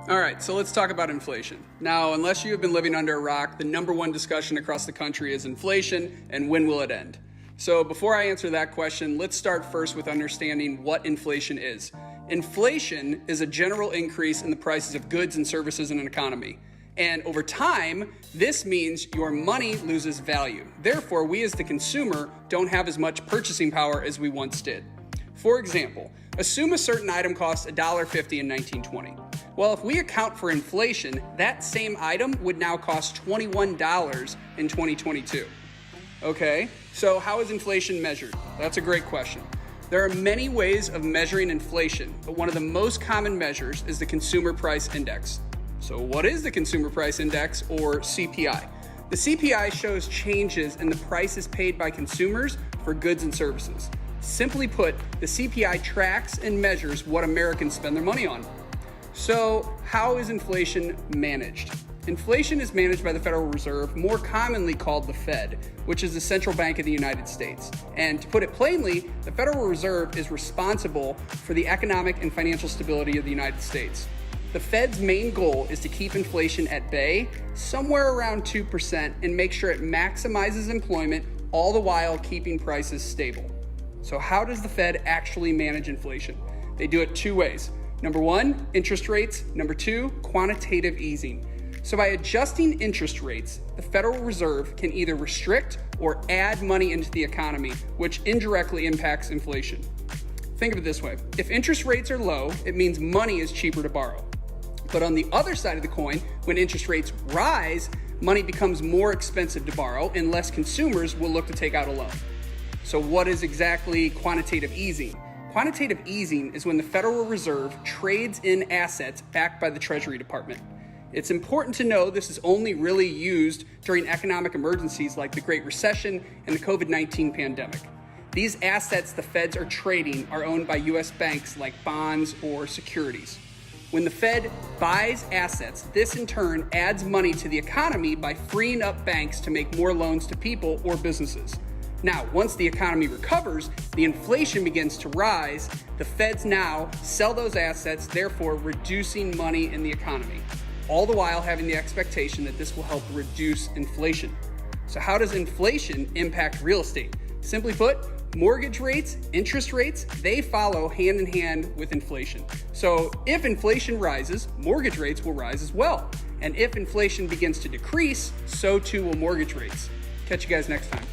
All right, so let's talk about inflation. Now, unless you have been living under a rock, the number one discussion across the country is inflation and when will it end? So before I answer that question, let's start first with understanding what inflation is. Inflation is a general increase in the prices of goods and services in an economy. And over time, this means your money loses value. Therefore, we as the consumer don't have as much purchasing power as we once did. For example, assume a certain item costs $1.50 in 1920. Well, if we account for inflation, that same item would now cost $21 in 2022. Okay, so how is inflation measured? That's a great question. There are many ways of measuring inflation, but one of the most common measures is the Consumer Price Index. So what is the Consumer Price Index, or CPI? The CPI shows changes in the prices paid by consumers for goods and services. Simply put, the CPI tracks and measures what Americans spend their money on. So how is inflation managed? Inflation is managed by the Federal Reserve, more commonly called the Fed, which is the central bank of the United States. And to put it plainly, the Federal Reserve is responsible for the economic and financial stability of the United States. The Fed's main goal is to keep inflation at bay, somewhere around 2%, and make sure it maximizes employment, all the while keeping prices stable. So how does the Fed actually manage inflation? They do it two ways. Number one, interest rates. Number two, quantitative easing. So by adjusting interest rates, the Federal Reserve can either restrict or add money into the economy, which indirectly impacts inflation. Think of it this way. If interest rates are low, it means money is cheaper to borrow. But on the other side of the coin, when interest rates rise, money becomes more expensive to borrow and less consumers will look to take out a loan. So what is exactly quantitative easing? Quantitative easing is when the Federal Reserve trades in assets backed by the Treasury Department. It's important to know this is only really used during economic emergencies like the Great Recession and the COVID-19 pandemic. These assets the Feds are trading are owned by U.S. banks like bonds or securities. When the Fed buys assets, this in turn adds money to the economy by freeing up banks to make more loans to people or businesses. Now, once the economy recovers, the inflation begins to rise, the Feds now sell those assets, therefore reducing money in the economy, all the while having the expectation that this will help reduce inflation. So how does inflation impact real estate? Simply put, mortgage rates, interest rates, they follow hand in hand with inflation. So if inflation rises, mortgage rates will rise as well. And if inflation begins to decrease, so too will mortgage rates. Catch you guys next time.